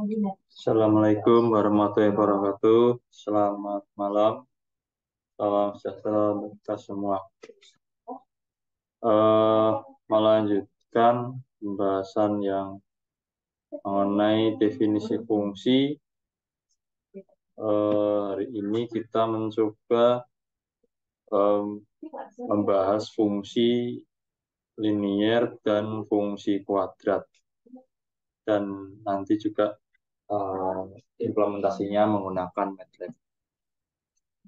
Assalamualaikum warahmatullahi wabarakatuh. Selamat malam. Salam sejahtera untuk kita semua. Melanjutkan pembahasan yang mengenai definisi fungsi. Hari ini kita mencoba membahas fungsi linier dan fungsi kuadrat. Dan nanti juga implementasinya menggunakan MATLAB.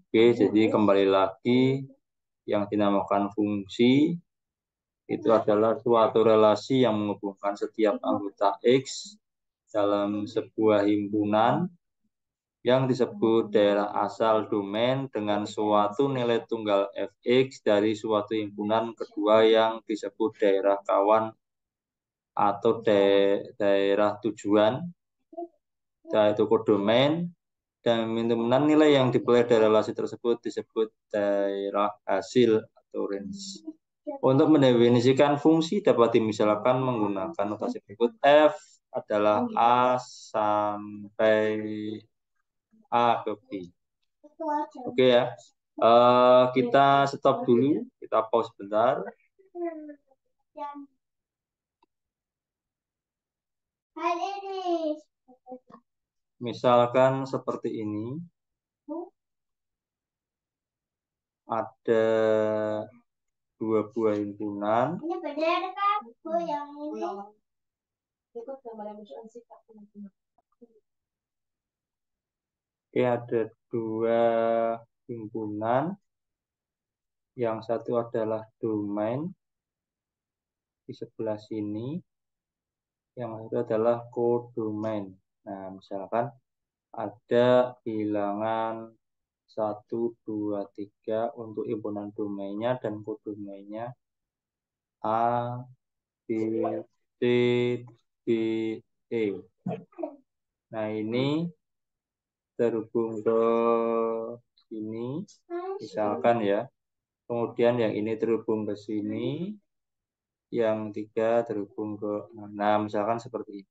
Oke, jadi kembali lagi yang dinamakan fungsi itu adalah suatu relasi yang menghubungkan setiap anggota X dalam sebuah himpunan yang disebut daerah asal domain dengan suatu nilai tunggal Fx dari suatu himpunan kedua yang disebut daerah kawan atau daerah tujuan, yaitu kodomain, dan himpunan nilai yang diperoleh dari relasi tersebut disebut daerah hasil atau range. Untuk mendefinisikan fungsi dapat dimisalkan menggunakan notasi berikut. F adalah A sampai A ke B. Oke ya. Kita stop dulu, kita pause bentar. Misalkan seperti ini. Ada dua buah himpunan. Ini benar kan? Yang ini. Oke, ada dua himpunan. Yang satu adalah domain di sebelah sini. Yang satu adalah kodomain. Nah, misalkan ada bilangan 1, 2, 3 untuk himpunan domainnya dan kodomainnya A, B, C, D, E. Nah, ini terhubung ke sini, misalkan ya. Kemudian yang ini terhubung ke sini, yang tiga terhubung ke, nah misalkan seperti ini.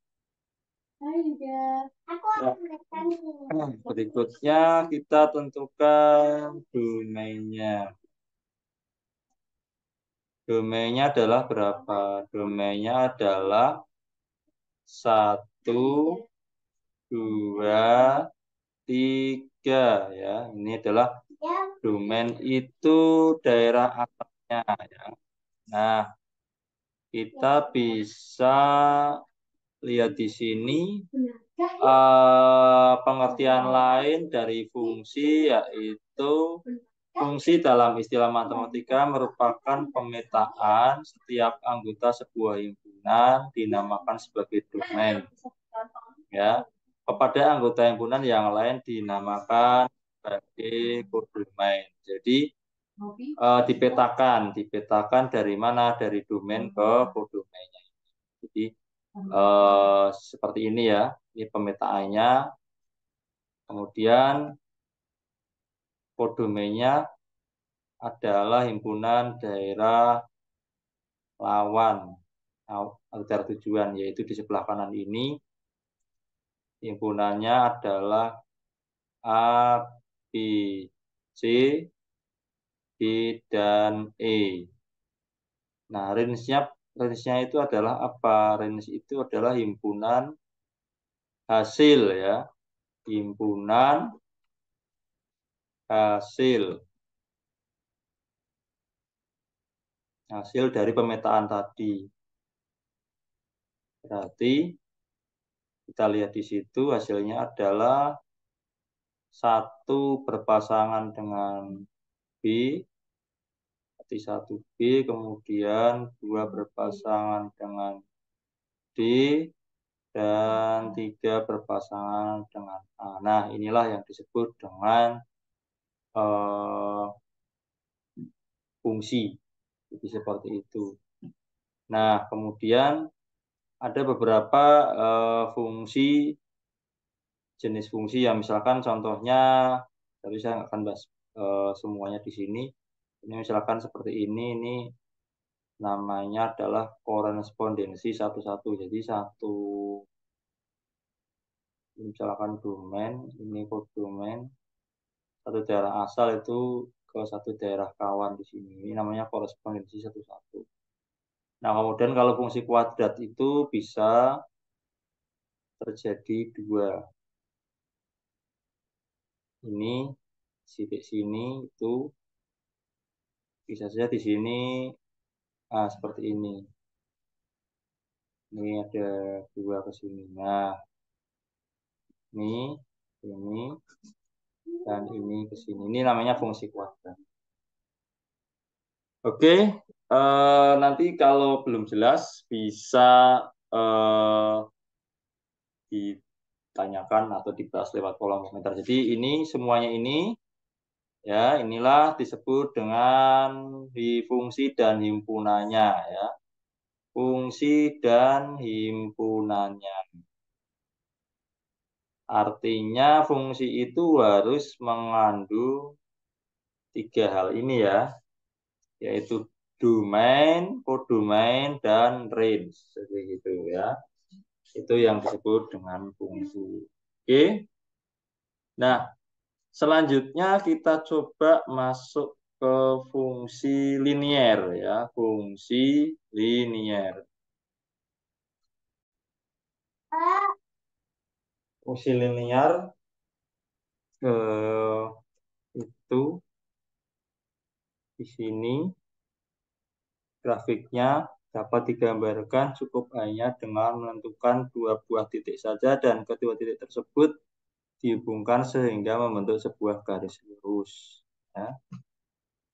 Nah, berikutnya kita tentukan domainnya. Domainnya adalah berapa? Domainnya adalah 1, 2, 3 ya. Ini adalah domain itu daerah asalnya ya. Nah, kita bisa lihat di sini pengertian lain dari fungsi, yaitu fungsi dalam istilah matematika merupakan pemetaan setiap anggota sebuah himpunan dinamakan sebagai domain. Ya, kepada anggota himpunan yang lain dinamakan sebagai kodomain. Jadi dipetakan dari mana? Dari domain ke kodomainnya. Jadi seperti ini ya, ini pemetaannya. Kemudian kodomainnya adalah himpunan daerah lawan antar tujuan, yaitu di sebelah kanan ini himpunannya adalah A, B, C, D, dan E. Nah, range-nya itu adalah apa? Range itu adalah himpunan hasil ya. Himpunan hasil dari pemetaan tadi. Berarti kita lihat di situ hasilnya adalah 1 berpasangan dengan B, berarti 1B, kemudian 2 berpasangan dengan D, dan 3 berpasangan dengan A. Nah, inilah yang disebut dengan fungsi. Jadi seperti itu. Nah, kemudian ada beberapa fungsi, jenis fungsi yang misalkan contohnya, tapi saya nggak akan bahas semuanya di sini. Ini misalkan seperti ini namanya adalah korespondensi 1-1. Jadi Misalkan domain, ini kodomain, satu daerah asal itu ke satu daerah kawan di sini. Ini namanya korespondensi satu-satu. Nah, kemudian kalau fungsi kuadrat itu bisa terjadi dua. Ini titik sini itu bisa saja di sini seperti ini. Ini ada dua ke sini. Nah, ini dan ini ke sini. Ini namanya fungsi kuadrat. Oke, nanti kalau belum jelas bisa eh, ditanyakan atau dibahas lewat kolom komentar. Jadi ini semuanya ini ya inilah disebut dengan fungsi dan himpunannya ya. Fungsi dan himpunannya. Artinya fungsi itu harus mengandung tiga hal ini ya, yaitu domain, codomain, dan range. Seperti itu ya. Itu yang disebut dengan fungsi. Oke. Nah, selanjutnya kita coba masuk ke fungsi linier ya, fungsi linier. Fungsi linier itu di sini grafiknya dapat digambarkan cukup hanya dengan menentukan dua buah titik saja dan kedua titik tersebut dihubungkan sehingga membentuk sebuah garis lurus. Ya.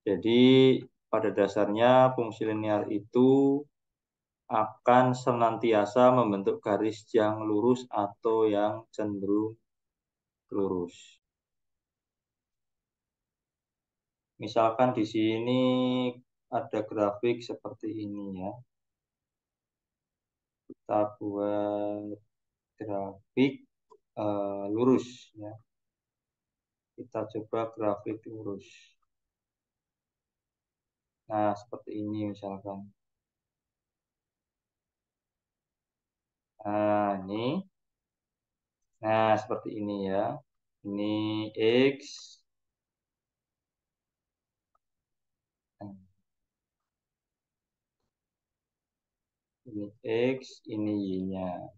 Jadi pada dasarnya fungsi linear itu akan senantiasa membentuk garis yang lurus atau yang cenderung lurus. Misalkan di sini ada grafik seperti ini ya. Kita buat grafik lurus ya. Kita coba grafik lurus. Nah, seperti ini misalkan. Nah, ini. Nah, seperti ini ya. Ini X. Ini X, ini Y-nya.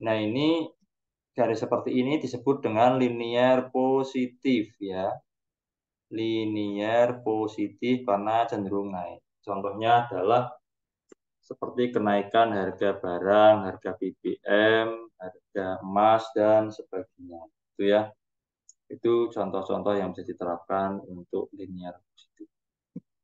Nah, ini garis seperti ini disebut dengan linear positif ya. Linear positif karena cenderung naik. Contohnya adalah seperti kenaikan harga barang, harga BBM, harga emas, dan sebagainya. Itu ya. Itu contoh-contoh yang bisa diterapkan untuk linear positif.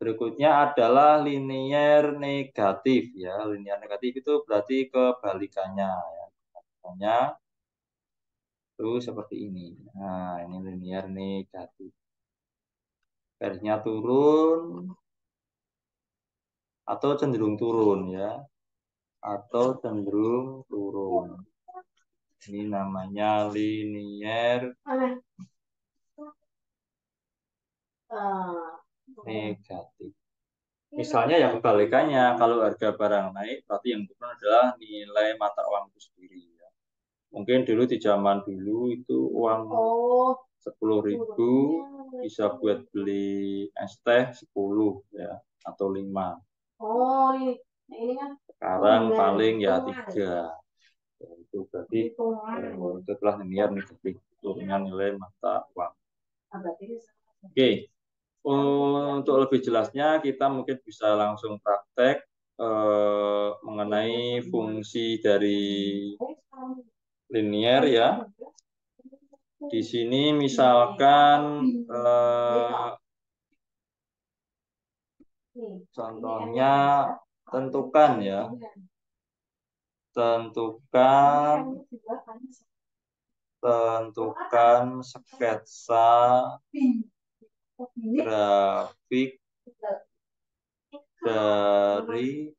Berikutnya adalah linear negatif ya. Linear negatif itu berarti kebalikannya ya. Kebalikannya itu seperti ini. Nah, ini linear negatif. Garisnya turun atau cenderung turun ya. Atau cenderung turun. Ini namanya linear negatif. Misalnya yang kebalikannya, kalau harga barang naik, berarti yang turun adalah nilai mata uang itu sendiri. Ya. Mungkin dulu di zaman dulu itu uang 10.000 bisa buat beli es teh 10 ya atau 5. Ini kan sekarang paling ya 3. Itu berarti itu telah linear negatif turunnya nilai mata uang. Oke. Untuk lebih jelasnya kita mungkin bisa langsung praktek mengenai fungsi dari linear ya. Di sini misalkan contohnya tentukan ya. Tentukan sketsa grafik dari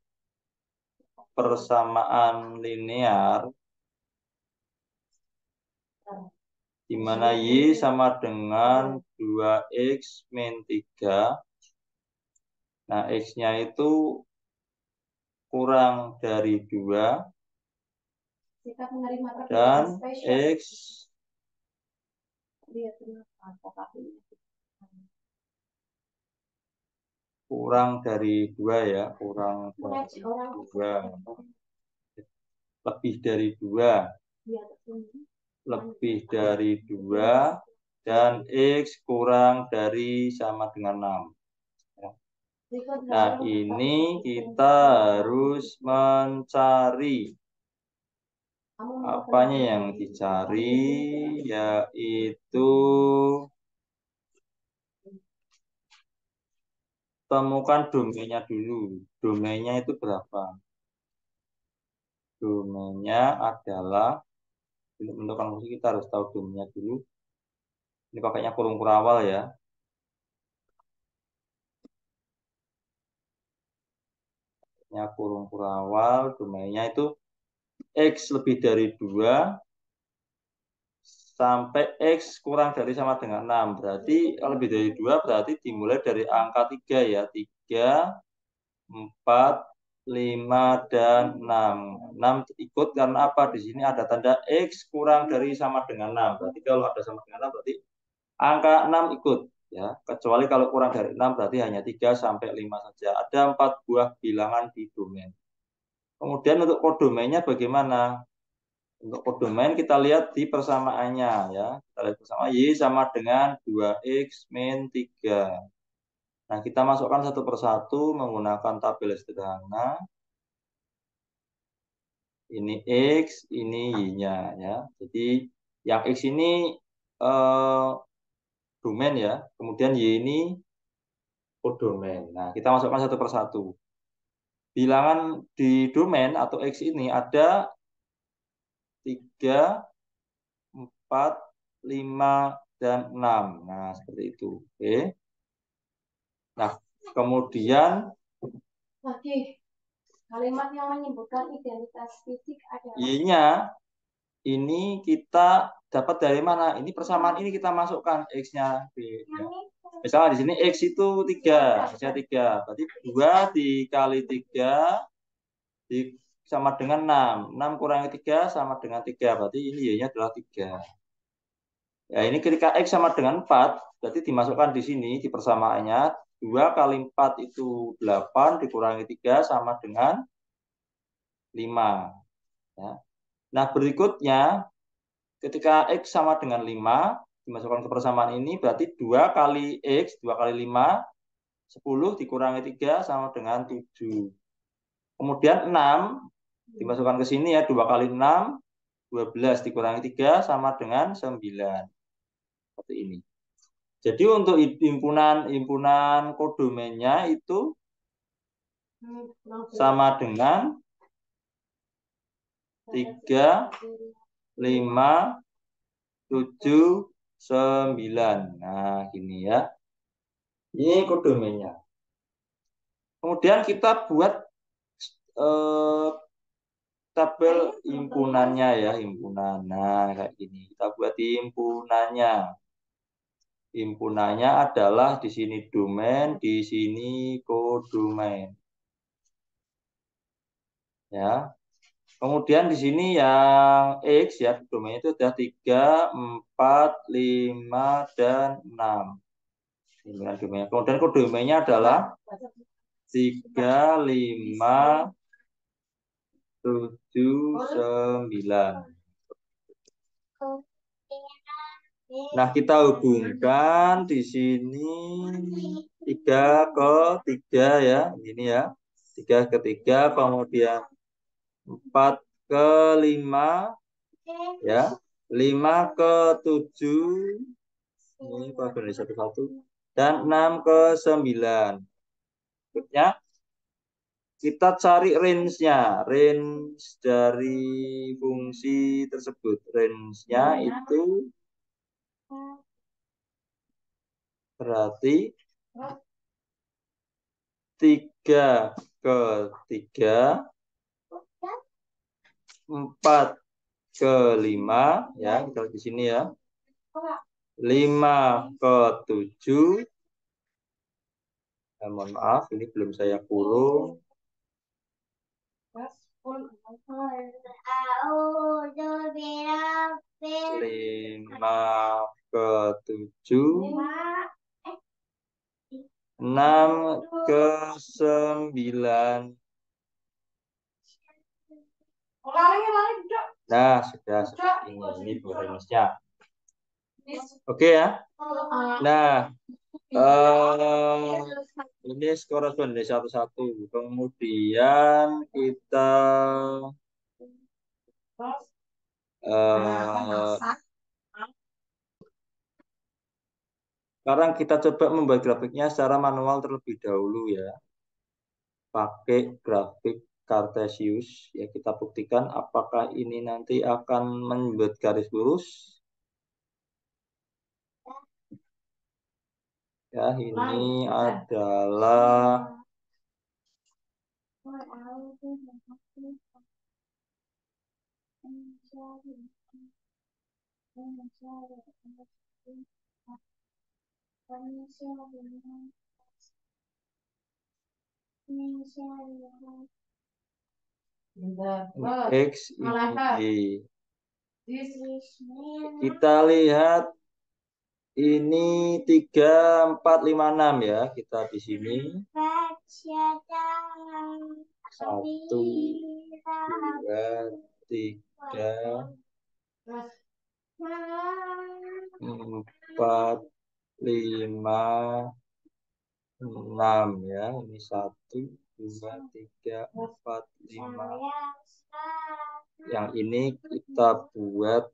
persamaan linear di mana Y sama dengan 2X min 3. Nah, X-nya itu kurang dari 2 dan X kurang dari 2 ya, kurang dari 2, lebih dari 2, lebih dari 2, dan X kurang dari sama dengan 6. Nah, ini kita harus mencari. Apanya yang dicari? Yaitu temukan domainnya dulu. Domainnya itu berapa? Domainnya adalah, untuk menentukan fungsi kita harus tahu domainnya dulu. Ini pakainya kurung kurawal ya. Pakainya kurung kurawal, domainnya itu X lebih dari 2 sampai X kurang dari sama dengan 6. Berarti lebih dari 2 berarti dimulai dari angka 3 ya. 3, 4, 5, dan 6. 6 ikut karena apa? Di sini ada tanda X kurang dari sama dengan 6. Berarti kalau ada sama dengan 6 berarti angka 6 ikut. Ya, kecuali kalau kurang dari 6 berarti hanya 3 sampai 5 saja. Ada 4 buah bilangan di domain. Kemudian untuk kodomainnya bagaimana? Untuk kodomain kita lihat di persamaannya ya. Kita lihat bersama Y sama dengan 2X min 3. Nah, kita masukkan satu persatu menggunakan tabel sederhana. Ini X, ini Y-nya ya. Jadi yang X ini domain ya. Kemudian Y ini kodomain. Nah, kita masukkan satu persatu. Bilangan di domain atau X ini ada 3, 4, 5, dan 6. Nah, seperti itu. Oke. Nah, kemudian kalimat yang menyebutkan identitas fisik adalah Y-nya ini kita dapat dari mana? Ini persamaan ini kita masukkan X-nya. Ya. Misalnya di sini X itu 3, X-nya 3. Berarti 2 dikali 3 sama dengan 6. 6 kurangi 3 sama dengan 3. Berarti ini Y-nya adalah 3. Ya, ini ketika X sama dengan 4, berarti dimasukkan di sini, di persamaannya. 2 kali 4 itu 8, dikurangi 3 sama dengan 5. Ya. Nah, berikutnya, ketika X sama dengan 5, dimasukkan ke persamaan ini, berarti 2 kali X, 2 kali 5, 10 dikurangi 3 sama dengan 7. Kemudian 6, dimasukkan ke sini ya, 2 kali 6, 12 dikurangi 3 sama dengan 9. Seperti ini. Jadi untuk himpunan kodomennya itu sama dengan 3, 5, 7, 9. Nah, gini ya. Ini kodomennya. Kemudian kita buat tabel himpunannya ya, himpunan. Nah, kayak gini. Kita buat himpunannya. Himpunannya adalah di sini domain, di sini kodomain. Ya. Kemudian di sini yang X ya, domainnya itu ada 3, 4, 5, dan 6. Domainnya. Kemudian kodomainnya adalah 3, 5, 7, 9. Nah, kita hubungkan di sini 3 ke 3 ya, ini ya. 3 ke 3, kemudian 4 ke 5 ya. 5 ke 7 ini dari satu-satu dan 6 ke 9. Berikutnya kita cari range-nya. Range dari fungsi tersebut. Range-nya itu berarti 3 ke 3, 4 ke 5 ya, kita di sini ya. 5 ke 7. Mohon maaf, ini belum saya kurung. Lima ke tujuh, enam ke sembilan. Nah, sudah seperti ini rumusnya. Oke ya. Nah, ini skor sudah satu-satu. Kemudian kita sekarang kita coba membuat grafiknya secara manual terlebih dahulu ya. Pakai grafik Cartesius ya, kita buktikan apakah ini nanti akan membuat garis lurus. Ya, ini adalah X ini. Kita lihat ini 3, 4, 5, 6 ya. Kita di sini 1, 2, 3, 4, 5, 6 ya. Ini 1, 2, 3, 4, 5. Yang ini kita buat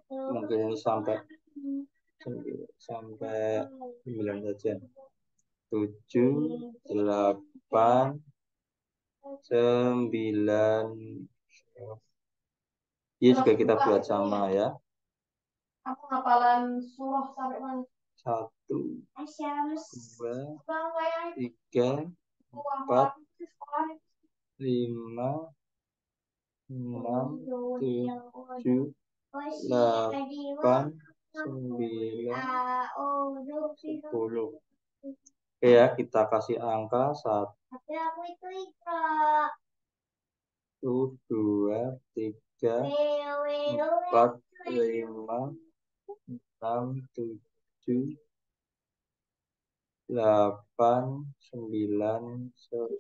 mungkin ini sampai 9 saja. 7, 8, 9. Ini juga kita buat sama ya. Aku hafalan surah sampai mana? 1, 2, 3, 4, 5, 6, 7, 8, 9, 10. Oke ya, kita kasih angka 1, 2, 3, 4, 5, 6, 7, 8, 9, 10.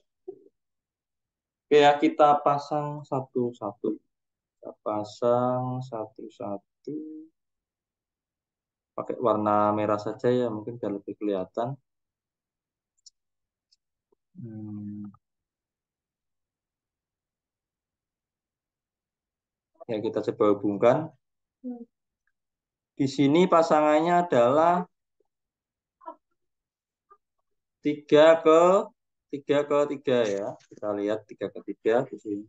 Oke ya, kita pasang satu-satu. Kita pasang satu-satu. Pakai warna merah saja ya, mungkin biar lebih kelihatan. Ya, kita coba hubungkan. Di sini pasangannya adalah 3 ke 3 ya. Kita lihat 3 ke 3 di sini.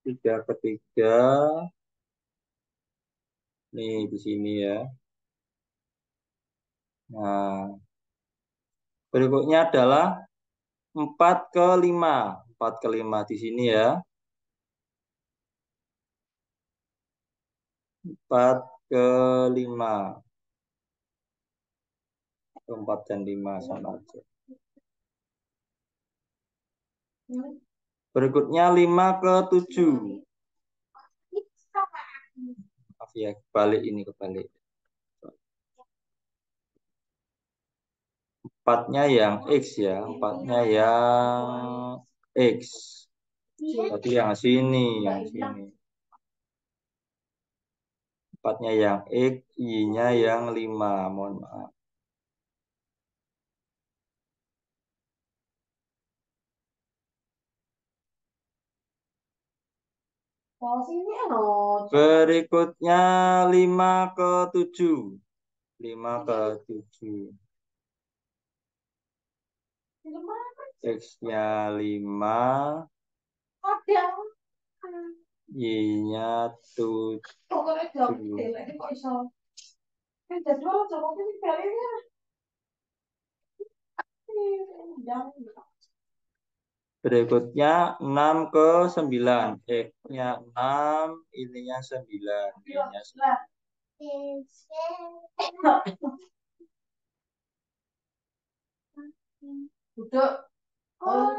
3 ke 3. Nih di sini ya. Nah, berikutnya adalah 4 ke 5. 4 ke 5 di sini ya. 4 ke 5. 4 dan 5 sama aja. Berikutnya 5 ke 7. Maaf ya, kebalik ini kebalik. 4-nya yang X ya, 4-nya yang X. Tapi yang sini, yang sini. 4-nya yang X, Y-nya yang 5. Mohon maaf. Berikutnya 5 ke 7. 5 ke 7. X-nya 5. Y-nya 7. Berikutnya 6 ke 9. X-nya 6, ininya 9. Y-nya 9. Duduk. Oh.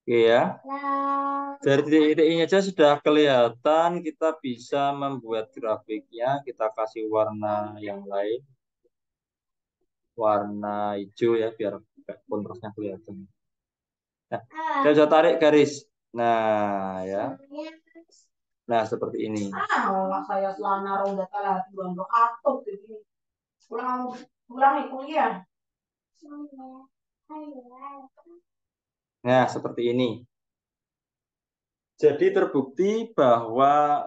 Oke ya. Dari titik ini aja sudah kelihatan, kita bisa membuat grafiknya, kita kasih warna yang lain, warna hijau ya, biar kontrasnya kelihatan. Nah, saya bisa tarik garis. Nah, ya. Nah, seperti ini. Allah, saya selana roda kalah dua atau begini. Pulang kuliah. Nah, seperti ini. Jadi terbukti bahwa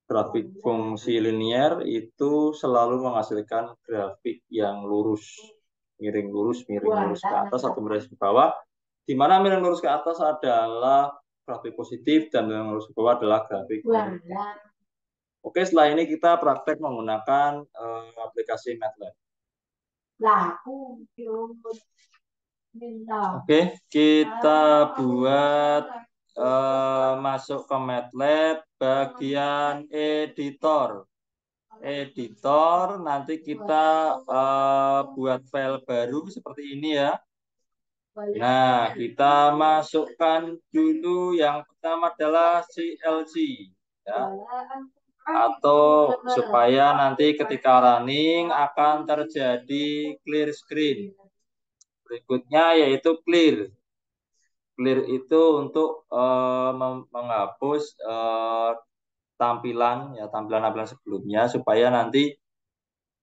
grafik fungsi linier itu selalu menghasilkan grafik yang lurus, miring lurus ke atas atau miring ke bawah. Di mana miring lurus ke atas adalah grafik positif dan miring lurus ke bawah adalah grafik negatif. Oke, setelah ini kita praktek menggunakan aplikasi MATLAB. Oke, kita buat masuk ke MATLAB bagian editor. Nanti kita buat file baru seperti ini ya. Nah, kita masukkan dulu yang pertama adalah CLC ya. Atau supaya nanti ketika running akan terjadi clear screen. Berikutnya yaitu clear. Clear itu untuk menghapus tampilan sebelumnya supaya nanti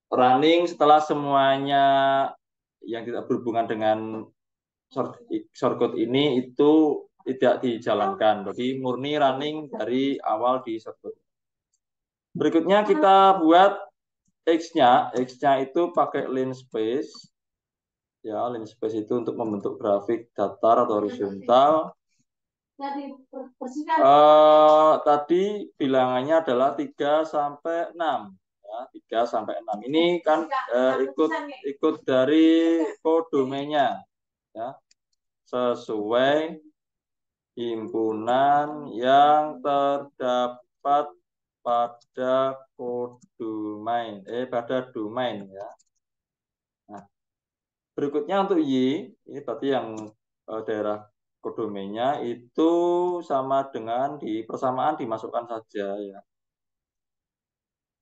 running setelah semuanya yang tidak berhubungan dengan shortcode ini itu tidak dijalankan. Jadi murni running dari awal di shortcode. Berikutnya kita buat X-nya. X-nya itu pakai linspace. Ya, linspace itu untuk membentuk grafik datar atau horizontal. Tadi bilangannya adalah 3 sampai 6. Ya, 3 sampai 6. Ini kan ikut dari kodomenya. Ya. Sesuai himpunan yang terdapat pada domain ya. Nah, berikutnya untuk Y, ini berarti yang daerah kodomenya itu sama dengan di persamaan dimasukkan saja ya.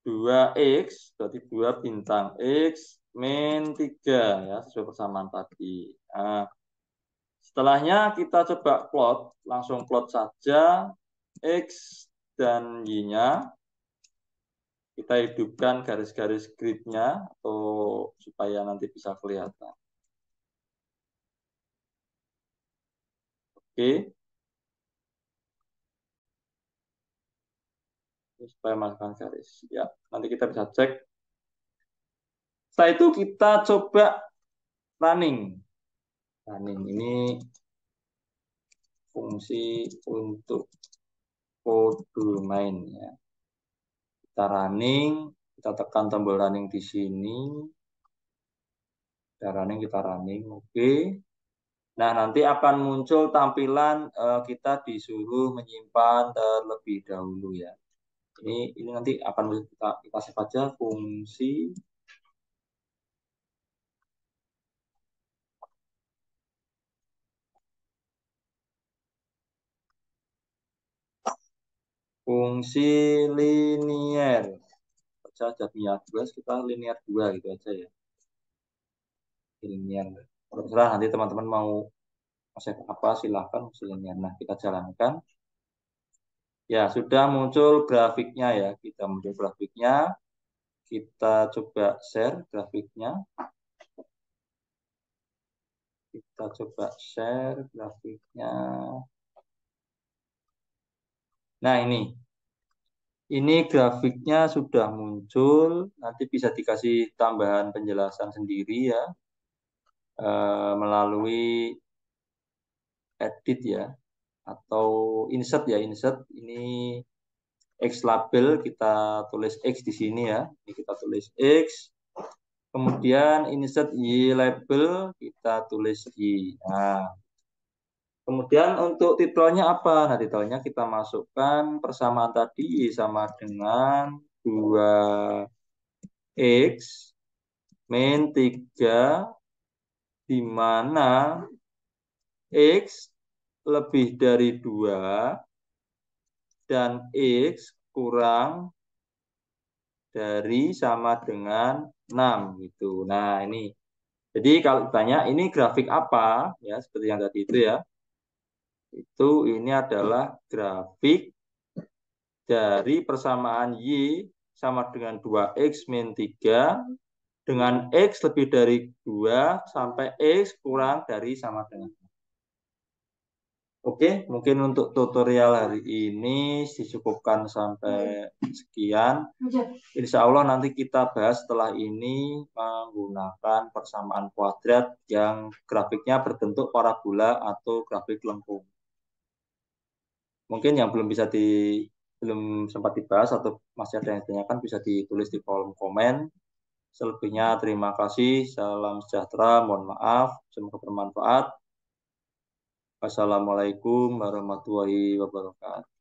2x berarti 2 bintang x min 3 ya, sesuai persamaan tadi. Nah, setelahnya kita coba plot, langsung plot saja x dan y-nya. Kita hidupkan garis-garis gridnya atau supaya nanti bisa kelihatan. Oke. Supaya masukkan garis. Ya, nanti kita bisa cek. Setelah itu kita coba running. Running ini fungsi untuk kodomain ya. Kita running, kita tekan tombol running di sini. Kita running, oke. Nah, nanti akan muncul tampilan kita disuruh menyimpan terlebih dahulu ya. Ini nanti akan kita save aja fungsi linier. Baca jadinya 2, kita linear 2 gitu aja ya. Linier. Terserah nanti teman-teman mau save apa silahkan linear. Nah, kita jalankan. Ya, sudah muncul grafiknya ya. Kita muncul grafiknya. Kita coba share grafiknya. Kita coba share grafiknya. Nah, ini. Ini grafiknya sudah muncul. Nanti bisa dikasih tambahan penjelasan sendiri ya. Melalui edit ya. Atau insert ya. Insert ini X label. Kita tulis X di sini ya. Ini kita tulis X. Kemudian insert Y label. Kita tulis Y. Nah. Kemudian untuk titelnya apa? Nah, titelnya kita masukkan persamaan tadi sama dengan 2x min 3, di mana x lebih dari 2 dan x kurang dari sama dengan 6 gitu. Nah, ini. Jadi kalau ditanya ini grafik apa? Ya, seperti yang tadi itu ya. Itu ini adalah grafik dari persamaan Y sama dengan 2x min 3 dengan X lebih dari 2 sampai X kurang dari sama dengan. Oke, mungkin untuk tutorial hari ini dicukupkan sampai sekian. Insya Allah nanti kita bahas setelah ini menggunakan persamaan kuadrat yang grafiknya berbentuk parabola atau grafik lengkung. Mungkin yang belum sempat dibahas atau masih ada yang ditanyakan bisa ditulis di kolom komen. Selebihnya terima kasih. Salam sejahtera. Mohon maaf. Semoga bermanfaat. Wassalamualaikum warahmatullahi wabarakatuh.